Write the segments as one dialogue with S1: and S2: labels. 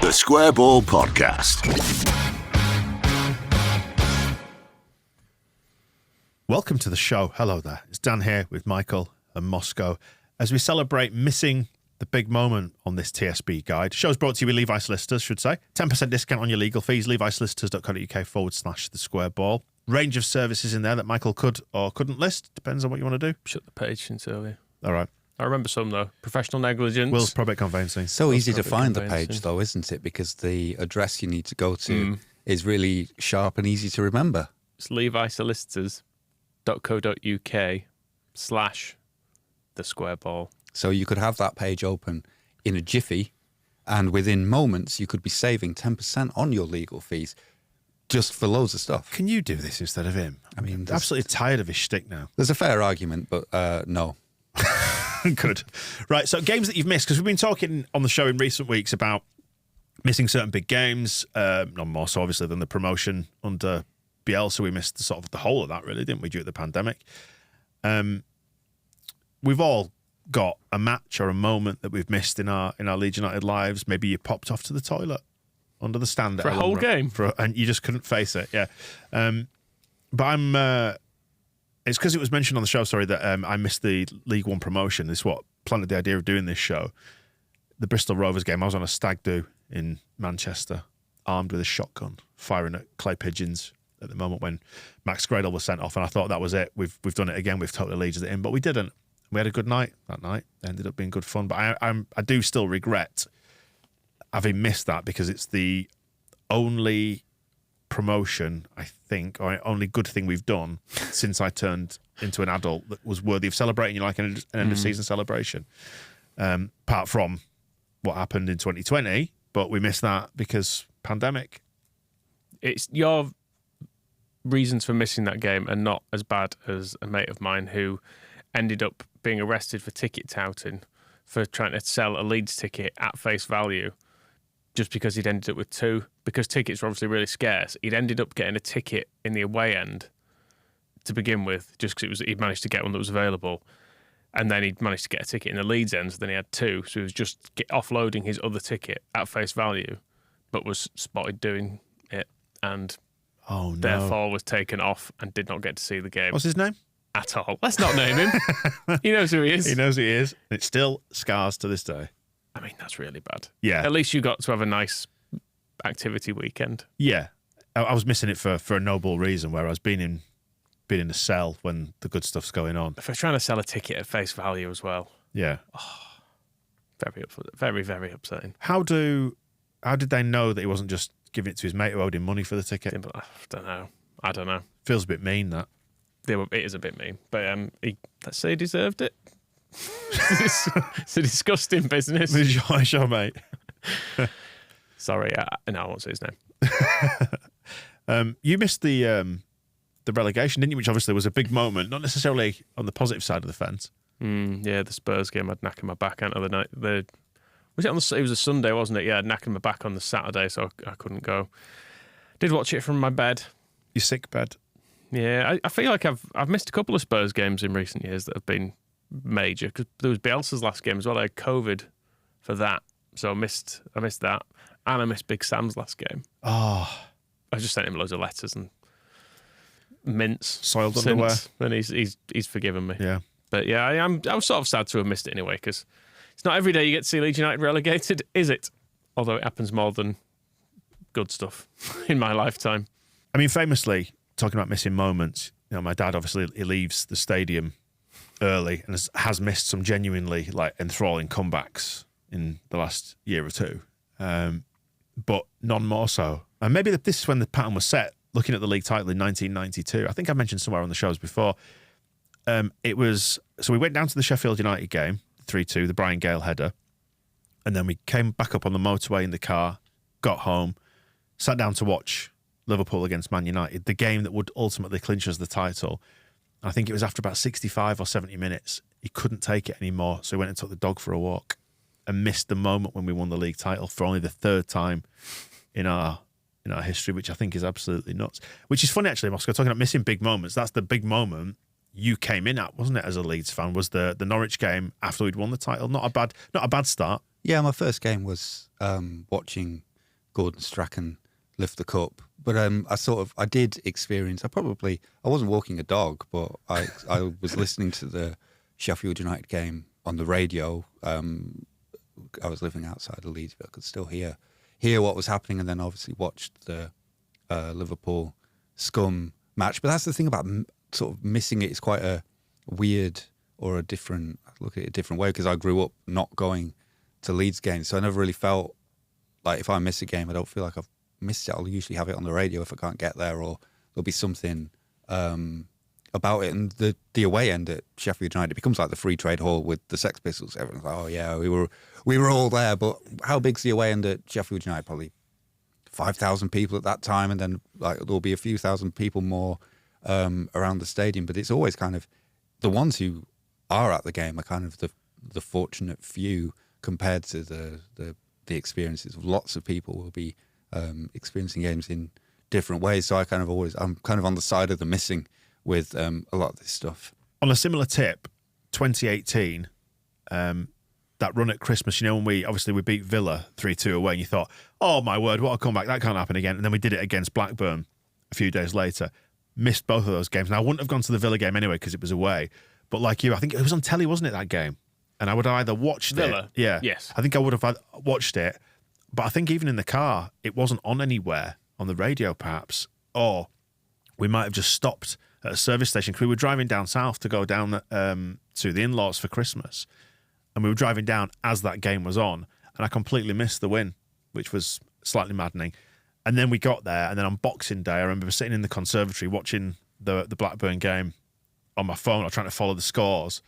S1: The Square Ball Podcast.
S2: Welcome to the show. Hello there. It's Dan here with Michael and Moscow as we celebrate missing the big moment on this TSB guide. Show's brought to you with Levi Solicitors, should say. 10% discount on your legal fees. levisolicitors.co.uk/the square ball. Range of services in there that Michael could or couldn't list. Depends on what you want to do.
S3: Shut the page since earlier.
S2: All right.
S3: I remember some, though. Professional negligence.
S2: Will's probate conveyancing.
S4: So easy to find the page, though, isn't it? Because the address you need to go to is really sharp and easy to remember.
S3: It's levisolicitors.co.uk/the square ball.
S4: So you could have that page open in a jiffy, and within moments you could be saving 10% on your legal fees just for loads of stuff.
S2: Can you do this instead of him? I mean, I'm absolutely tired of his shtick now.
S4: There's a fair argument, but no.
S2: Good. Right, so games that you've missed, because we've been talking on the show in recent weeks about missing certain big games, not more so obviously than the promotion under Bielsa. We missed the whole of that, really, didn't we, due to the pandemic? We've all got a match or a moment that we've missed in our Leeds United lives. Maybe you popped off to the toilet under the stand
S3: for a whole game,
S2: and you just couldn't face it. Yeah, but it's because it was mentioned on the show. Sorry, that I missed the League One promotion. This is what planted the idea of doing this show. The Bristol Rovers game. I was on a stag do in Manchester, armed with a shotgun, firing at clay pigeons at the moment when Max Gradle was sent off, and I thought that was it. We've done it again. We've totally Leeds it in, but we didn't. We had a good night that night. It ended up being good fun, but I do still regret having missed that because it's the only promotion, I think, or only good thing we've done since I turned into an adult that was worthy of celebrating, like an end of season celebration. Apart from what happened in 2020, but we missed that because pandemic.
S3: It's your reasons for missing that game are not as bad as a mate of mine who ended up being arrested for ticket touting for trying to sell a Leeds ticket at face value just because he'd ended up with two. Because tickets were obviously really scarce, he'd ended up getting a ticket in the away end to begin with, just because he'd managed to get one that was available. And then he'd managed to get a ticket in the Leeds end, so then he had two. So he was just offloading his other ticket at face value, but was spotted doing it and therefore was taken off and did not get to see the game.
S2: What's his name?
S3: At all. Let's not name him. He knows who he is.
S2: He knows who he is. It still scars to this day.
S3: I mean, that's really bad.
S2: Yeah.
S3: At least you got to have a nice activity weekend.
S2: Yeah. I was missing it for a noble reason, whereas being in a cell when the good stuff's going on.
S3: If they're trying to sell a ticket at face value as well.
S2: Yeah.
S3: Very, very upsetting.
S2: How did they know that he wasn't just giving it to his mate who owed him money for the ticket?
S3: I don't know.
S2: Feels a bit mean, that.
S3: It is a bit mean, but let's say he deserved it. It's a disgusting business.
S2: It's your mate.
S3: Sorry, no, I won't say his
S2: name. You missed the relegation, didn't you? Which obviously was a big moment, not necessarily on the positive side of the fence.
S3: Yeah, the Spurs game, I'd knackered my back out of the night. It was a Sunday, wasn't it? Yeah, I'd knackered my back on the Saturday, so I couldn't go. Did watch it from my bed.
S2: Your sick bed.
S3: Yeah, I feel like I've missed a couple of Spurs games in recent years that have been major, because there was Bielsa's last game as well. I had COVID for that, so I missed that, and I missed Big Sam's last game.
S2: Oh,
S3: I just sent him loads of letters and mints,
S2: soiled underwear,
S3: and he's forgiven me.
S2: Yeah,
S3: but yeah, I'm sort of sad to have missed it anyway, because it's not every day you get to see Leeds United relegated, is it? Although it happens more than good stuff in my lifetime.
S2: I mean, famously, talking about missing moments, my dad obviously he leaves the stadium early and has missed some genuinely enthralling comebacks in the last year or two, but none more so. And maybe this is when the pattern was set. Looking at the league title in 1992, I think I mentioned somewhere on the shows before. We went down to the Sheffield United game, 3-2, the Brian Gale header, and then we came back up on the motorway in the car, got home, sat down to watch Liverpool against Man United, the game that would ultimately clinch us the title. I think it was after about 65 or 70 minutes. He couldn't take it anymore, so he went and took the dog for a walk and missed the moment when we won the league title for only the third time in our history, which I think is absolutely nuts. Which is funny, actually, Moscow, talking about missing big moments. That's the big moment you came in at, wasn't it, as a Leeds fan, was the Norwich game after we'd won the title. Not a bad start.
S4: Yeah, my first game was watching Gordon Strachan lift the cup. But I did experience. I wasn't walking a dog, but I was listening to the Sheffield United game on the radio. I was living outside of Leeds, but I could still hear what was happening, and then obviously watched the Liverpool Scum match. But that's the thing about sort of missing it. It's quite a weird or a different. I look at it a different way because I grew up not going to Leeds games, so I never really felt like if I miss a game, I don't feel like I've missed it. I'll usually have it on the radio if I can't get there, or there'll be something about it. And the away end at Sheffield United becomes like the free trade hall with the Sex Pistols. Everyone's like, oh yeah, we were all there. But how big's the away end at Sheffield United? Probably 5,000 people at that time, and then like there'll be a few thousand people more around the stadium. But it's always kind of the ones who are at the game are kind of the fortunate few compared to the experiences of lots of people will be experiencing games in different ways. So I'm kind of on the side of the missing with a lot of this stuff.
S2: On a similar tip, 2018, that run at Christmas, when we beat Villa 3-2 away, and you thought, oh my word, what a comeback, that can't happen again. And then we did it against Blackburn a few days later. Missed both of those games. Now, I wouldn't have gone to the Villa game anyway because it was away. But like you, I think it was on telly, wasn't it, that game? And I would have either watched
S3: Villa?
S2: it. Yeah.
S3: Yes.
S2: I think I would have watched it. But I think even in the car, it wasn't on anywhere, on the radio perhaps. Or we might have just stopped at a service station because we were driving down south to go down to the in-laws for Christmas. And we were driving down as that game was on. And I completely missed the win, which was slightly maddening. And then we got there. And then on Boxing Day, I remember sitting in the conservatory watching the Blackburn game on my phone or trying to follow the scores,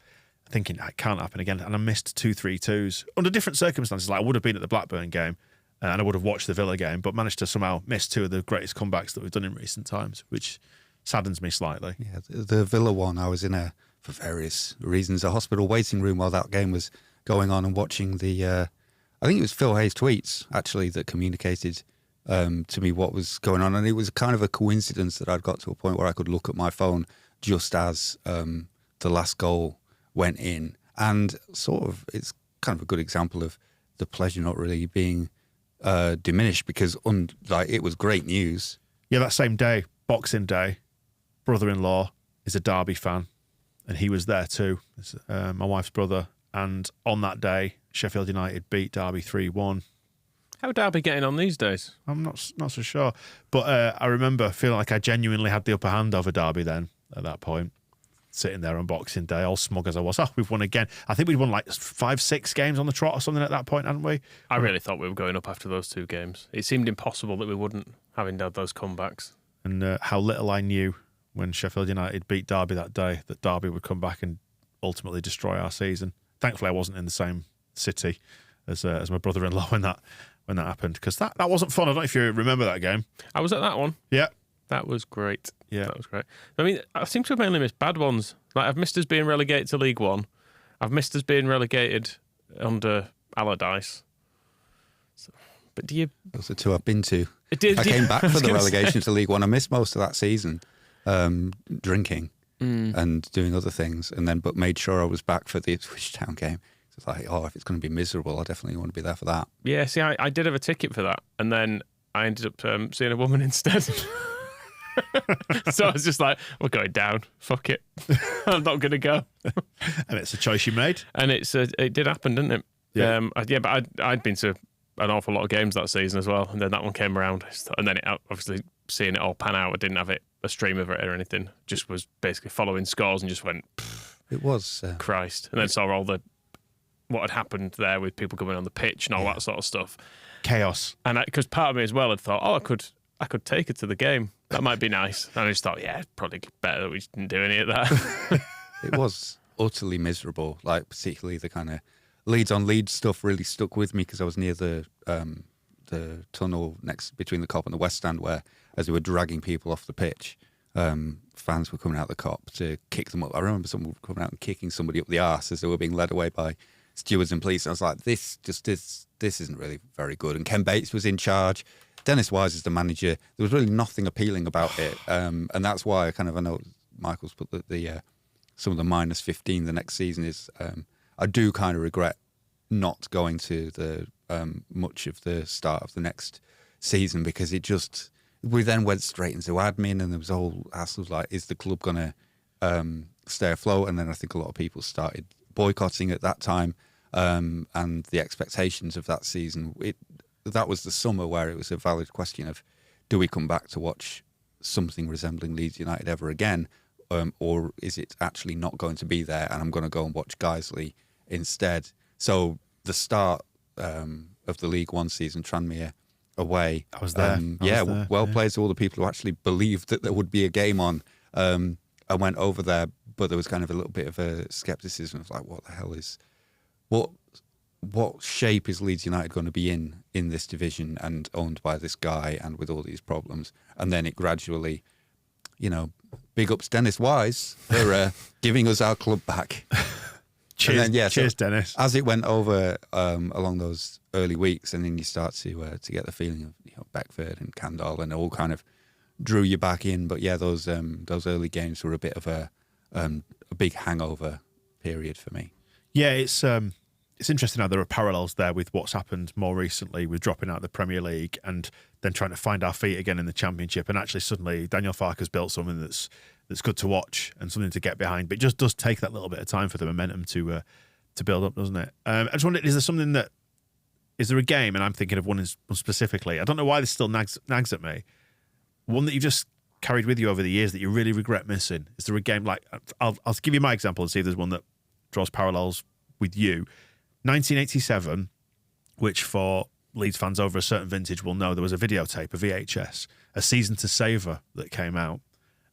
S2: thinking, it can't happen again. And I missed 2 3-2s under different circumstances. Like I would have been at the Blackburn game and I would have watched the Villa game, but managed to somehow miss 2 of the greatest comebacks that we've done in recent times, which saddens me slightly.
S4: Yeah, the Villa one, I was in for various reasons, a hospital waiting room while that game was going on and watching I think it was Phil Hayes' tweets, actually, that communicated to me what was going on. And it was kind of a coincidence that I'd got to a point where I could look at my phone just as the last goal went in. And sort of, it's kind of a good example of the pleasure not really being diminished because it was great news.
S2: Yeah, that same day, Boxing Day, brother-in-law is a Derby fan, and he was there too. It's, my wife's brother. And on that day, Sheffield United beat Derby 3-1.
S3: How are Derby getting on these days?
S2: I'm not so sure. But I remember feeling like I genuinely had the upper hand over Derby then, at that point. Sitting there on Boxing Day, all smug as I was. Oh, we've won again. I think we'd won like 5-6 games on the trot or something at that point, hadn't we?
S3: I really thought we were going up after those 2 games. It seemed impossible that we wouldn't, having had those comebacks.
S2: And how little I knew when Sheffield United beat Derby that day that Derby would come back and ultimately destroy our season. Thankfully, I wasn't in the same city as my brother-in-law when that happened, because that wasn't fun. I don't know if you remember that game.
S3: I was at that one.
S2: Yeah.
S3: That was great.
S2: Yeah.
S3: That was great. I mean, I seem to have mainly missed bad ones. Like, I've missed us being relegated to League One. I've missed us being relegated under Allardyce. But do you...
S4: Those are 2 I've been to. I came back for the relegation to League One. I missed most of that season drinking and doing other things, but made sure I was back for the Ipswich Town game. So it's like, if it's going to be miserable, I definitely want to be there for that.
S3: Yeah, see, I did have a ticket for that, and then I ended up seeing a woman instead. So I was just like, we're going down. Fuck it. I'm not going to go.
S2: And it's a choice you made.
S3: And it did happen, didn't it?
S2: Yeah.
S3: But I'd been to an awful lot of games that season as well. And then that one came around. And then obviously seeing it all pan out, I didn't have a stream of it or anything. Just was basically following scores and just went,
S4: it was
S3: Christ. And then saw all what had happened there with people coming on the pitch and all that sort of stuff.
S2: Chaos.
S3: And because part of me as well had thought, I could take her to the game. That might be nice. And I just thought, probably better that we didn't do any of that.
S4: It was utterly miserable. Like, particularly the kind of Leeds on Leeds stuff really stuck with me because I was near the tunnel next between the Cop and the West Stand where, as they were dragging people off the pitch, fans were coming out the Cop to kick them up. I remember someone coming out and kicking somebody up the arse as they were being led away by stewards and police. And I was like, this isn't really very good. And Ken Bates was in charge. Dennis Wise is the manager. There was really nothing appealing about it, and that's why I know Michael's put the some of the -15 the next season is. I do kind of regret not going to the much of the start of the next season because we then went straight into admin and there was a whole hassle like, is the club going to stay afloat? And then I think a lot of people started boycotting at that time, and the expectations of that season, that was the summer where it was a valid question of, do we come back to watch something resembling Leeds United ever again, or is it actually not going to be there and I'm going to go and watch Guiseley instead? So the start of the League One season, Tranmere away.
S2: I was there.
S4: Played to all the people who actually believed that there would be a game on. I went over there, but there was kind of a little bit of a scepticism of like, what the hell is, what shape is Leeds United going to be in this division and owned by this guy and with all these problems? And then it gradually, big ups Dennis Wise for giving us our club back.
S2: Cheers,
S4: then,
S2: cheers, Dennis.
S4: As it went over along those early weeks, and then you start to get the feeling of Beckford and Candle, and it all kind of drew you back in. But yeah, those early games were a bit of a big hangover period for me.
S2: Yeah, it's interesting how there are parallels there with what's happened more recently with dropping out of the Premier League and then trying to find our feet again in the Championship. And actually, suddenly Daniel Farke's built something that's good to watch and something to get behind. But it just does take that little bit of time for the momentum to build up, doesn't it? I just wondered, is there a game, and I'm thinking of one specifically, I don't know why this still nags at me, one that you've just carried with you over the years that you really regret missing? Is there a game like, I'll give you my example and see if there's one that draws parallels with you. 1987, which for Leeds fans over a certain vintage will know, there was a videotape, a VHS, A Season to Savour, that came out,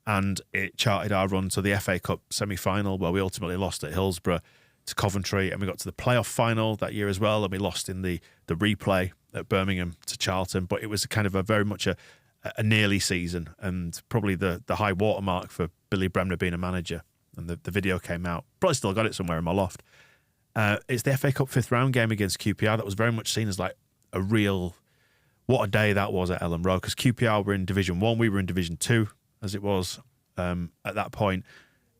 S2: and it charted our run to the FA Cup semi-final, where we ultimately lost at Hillsborough to Coventry, and we got to the playoff final that year as well, and we lost in the replay at Birmingham to Charlton. But it was kind of a very much a nearly season, and probably the high watermark for Billy Bremner being a manager. And the video came out. Probably still got it somewhere in my loft. It's the FA Cup 5th round game against QPR that was very much seen as like a real, what a day that was at Ellen Road, because QPR were in Division 1, we were in Division 2 as it was at that point.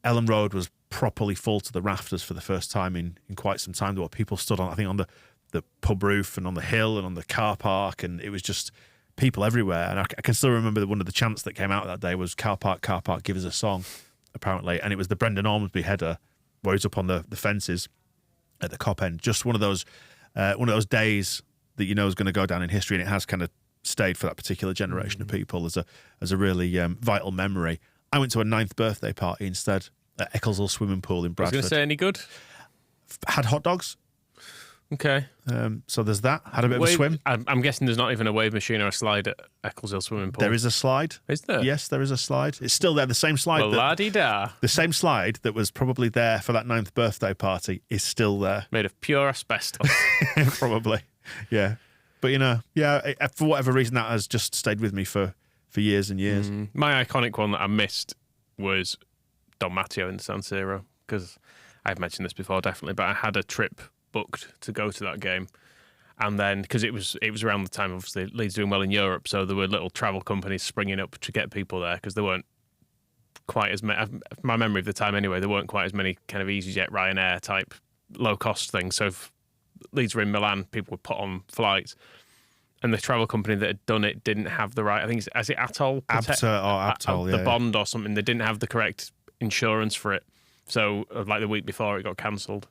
S2: Ellen Road was properly full to the rafters for the first time in quite some time. There were people stood on, I think, on the pub roof and on the hill and on the car park, and it was just people everywhere. And I can still remember that one of the chants that came out that day was car park, give us a song, apparently. And it was the Brendan Ormsby header where he's up on the fences at the Cop End. Just one of those days that you know is going to go down in history, and it has kind of stayed for that particular generation of people as a really vital memory. I went to a 9th birthday party instead at Eccleshill Swimming Pool in Bradford.
S3: I was going to say, any good?
S2: Had hot dogs.
S3: Okay.
S2: So there's that. Had a bit of a swim.
S3: I'm guessing there's not even a wave machine or a slide at Eccleshill Swimming Pool.
S2: There is a slide.
S3: Is there?
S2: Yes, there is a slide. It's still there. The same slide.
S3: La-di-da.
S2: The same slide that was probably there for that 9th birthday party is still there.
S3: Made of pure asbestos.
S2: Probably. Yeah. But, for whatever reason, that has just stayed with me for years and years.
S3: My iconic one that I missed was Don Matteo in the San Siro, because I've mentioned this before, definitely, but I had a trip booked to go to that game. And then, because it was around the time, obviously, Leeds doing well in Europe, so there were little travel companies springing up to get people there, because there weren't quite as many, my memory of the time anyway, there weren't quite as many kind of EasyJet, Ryanair type low-cost things. So if Leeds were in Milan, people would put on flights. And the travel company that had done it didn't have the right, I think, is it Atoll?
S2: Atoll,
S3: the bond or something. They didn't have the correct insurance for it. So, like the week before, it got cancelled.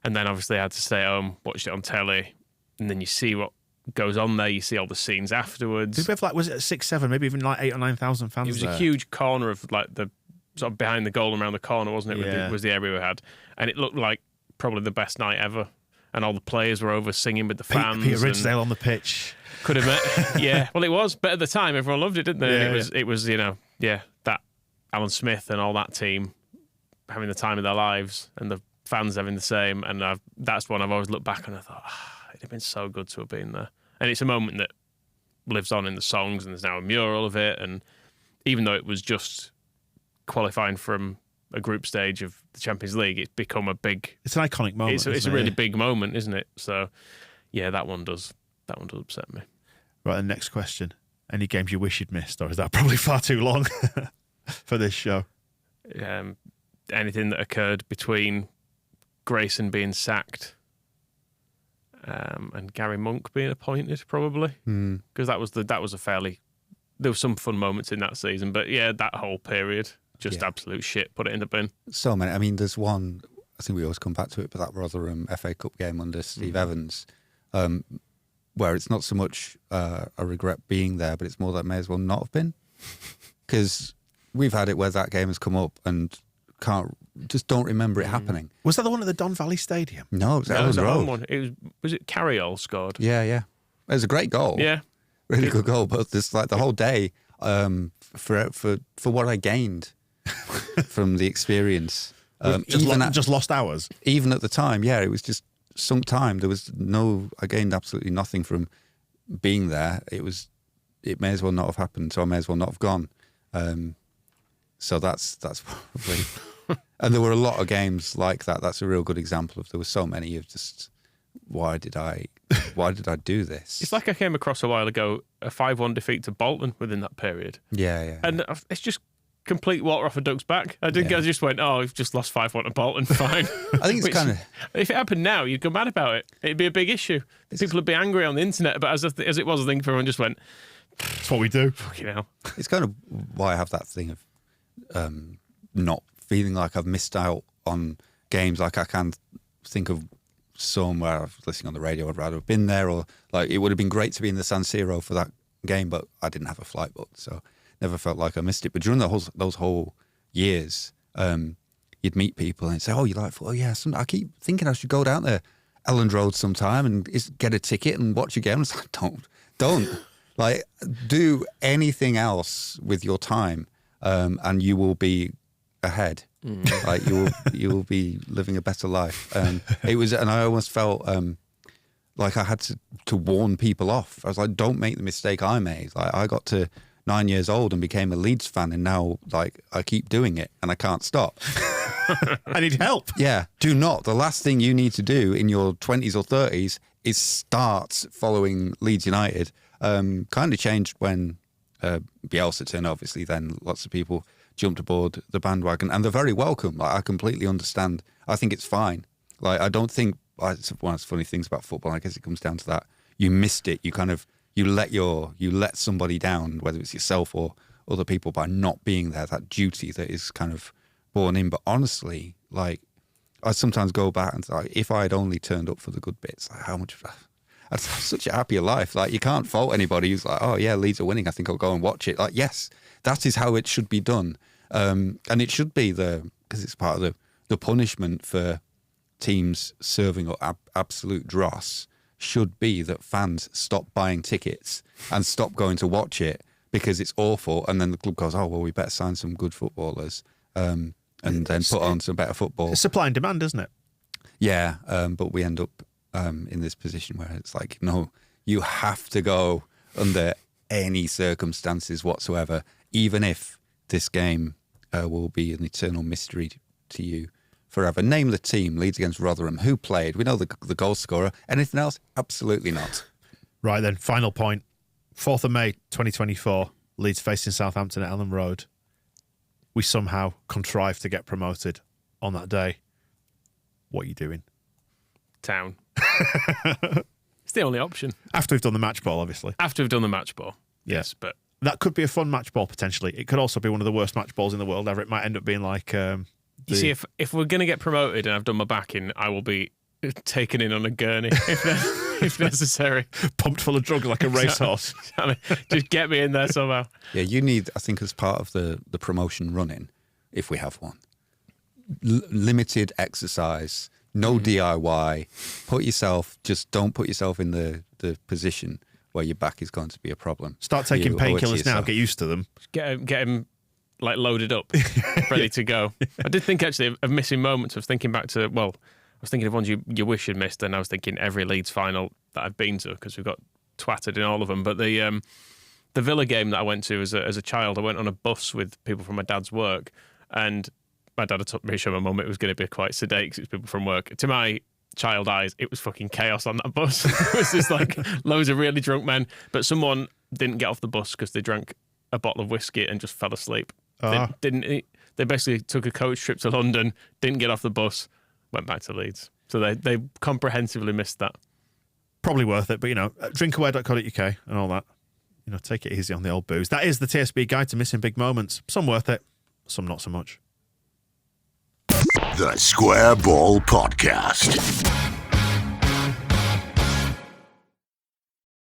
S3: And then, obviously, I had to stay at home, watched it on telly, and then you see what goes on there. You see all the scenes afterwards.
S2: Did we have, was it 6, 7, maybe even 8,000 or 9,000 fans?
S3: It was
S2: there?
S3: a huge corner of, the sort of behind the goal and around the corner, wasn't it?
S2: Yeah.
S3: Was the area we had. And it looked like probably the best night ever. And all the players were over singing with the fans.
S2: Peter Ridsdale on the pitch.
S3: Could have met. Yeah. Well, it was. But at the time, everyone loved it, didn't they?
S2: Yeah,
S3: and it was, that Alan Smith and all that team having the time of their lives, and the fans having the same. And that's one I've always looked back and I thought, it'd have been so good to have been there. And it's a moment that lives on in the songs, and there's now a mural of it. And even though it was just qualifying from a group stage of the Champions League, it's become a big...
S2: It's an iconic moment.
S3: It's a really big moment, isn't it? So, yeah, that one does upset me.
S2: Right, the next question. Any games you wish you'd missed, or is that probably far too long for this show?
S3: Anything that occurred between Grayson being sacked and Gary Monk being appointed probably because that was a fairly. There were some fun moments in that season, but yeah, that whole period just absolute shit. Put it in the bin.
S4: So many. I mean, there's one. I think we always come back to it, but that Rotherham FA Cup game under Steve Evans, where it's not so much a regret being there, but it's more that it may as well not have been, because we've had it where that game has come up and just don't remember it happening.
S2: Was that the one at the Don Valley Stadium?
S4: No, it was
S3: That was
S4: Ellen
S3: a home
S4: Road.
S3: one. Was it Carriol scored?
S4: Yeah. It was a great goal.
S3: Yeah.
S4: Really good goal, but this like the whole day for what I gained from the experience.
S2: Just lost hours.
S4: Even at the time, it was just sunk time. I gained absolutely nothing from being there. It may as well not have happened, so I may as well not have gone. So that's probably. And there were a lot of games like that. That's a real good example of. There were so many of just. Why did I do this?
S3: It's like I came across a while ago a 5-1 defeat to Bolton within that period.
S4: Yeah.
S3: And it's just complete water off a duck's back. I just went, we've just lost 5-1 to Bolton. Fine.
S4: I think it's kind of.
S3: If it happened now, you'd go mad about it. It'd be a big issue. People would be angry on the internet. But as it was, I think everyone just went,
S2: that's what we do.
S3: Fucking hell.
S4: It's kind of why I have that thing of not feeling like I've missed out on games. Like I can think of some where I was listening on the radio, I'd rather have been there, or like it would have been great to be in the San Siro for that game, but I didn't have a flight booked, so never felt like I missed it. But during those whole years, you'd meet people and say, "Oh, you like football? Oh, yeah." I keep thinking I should go down there, Elland Road, sometime and get a ticket and watch a game. It's like, don't like do anything else with your time, and you will be ahead. Like you will be living a better life. It was, and I almost felt like I had to warn people off. I was like, don't make the mistake I made. Like I got to 9 years old and became a Leeds fan, and now like I keep doing it and I can't stop.
S2: I need help.
S4: Yeah, do not. The last thing you need to do in your 20s or 30s is start following Leeds United. Kind of changed when Bielsa turned. Obviously, then lots of people jumped aboard the bandwagon, and they're very welcome. Like I completely understand. I think it's fine. Like I don't think it's one of the funny things about football. I guess it comes down to that. You missed it. You let somebody down, whether it's yourself or other people, by not being there. That duty that is kind of born in. But honestly, like I sometimes go back and like, if I had only turned up for the good bits, like how much. I'd have such a happier life. Like you can't fault anybody who's like, oh yeah, Leeds are winning, I think I'll go and watch it. Like yes, that is how it should be done, and it should be because it's part of the punishment for teams serving up absolute dross should be that fans stop buying tickets and stop going to watch it because it's awful, and then the club goes, oh well, we better sign some good footballers, and then put on some better football.
S2: It's supply and demand, isn't it?
S4: Yeah, but we end up in this position where it's like, no, you have to go under any circumstances whatsoever, even if this game will be an eternal mystery to you forever. Name the team, Leeds against Rotherham. Who played? We know the goal scorer. Anything else? Absolutely not.
S2: Right then, final point. 4th of May 2024, Leeds facing Southampton at Elland Road. We somehow contrived to get promoted on that day. What are you doing?
S3: Town. It's the only option.
S2: After we've done the match ball, obviously.
S3: After we've done the match ball.
S2: Yes,
S3: but
S2: that could be a fun match ball potentially. It could also be one of the worst match balls in the world ever. It might end up being like...
S3: you see, if we're going to get promoted and I've done my backing, I will be taken in on a gurney if necessary.
S2: Pumped full of drugs like a racehorse.
S3: Just get me in there somehow.
S4: Yeah, you need, I think, as part of the promotion running, if we have one, limited exercise, no DIY. Don't put yourself in the position where your back is going to be a problem.
S2: Start taking painkillers now, get used to them.
S3: Get him like loaded up, ready to go. I did think actually of missing moments. I was thinking back to, I was thinking of ones you wish you'd missed, and I was thinking every Leeds final that I've been to, because we've got twatted in all of them. But the Villa game that I went to as a child, I went on a bus with people from my dad's work, and my dad had told me, show my mum, it was going to be quite sedate because it was people from work. To my child eyes, it was fucking chaos on that bus. It was just like loads of really drunk men, but someone didn't get off the bus because they drank a bottle of whiskey and just fell asleep. They basically took a coach trip to London, didn't get off the bus, went back to Leeds. So they comprehensively missed that.
S2: Probably worth it, but drinkaware.co.uk and all that. Take it easy on the old booze. That is the TSB guide to missing big moments. Some worth it, some not so much.
S1: The Square Ball Podcast.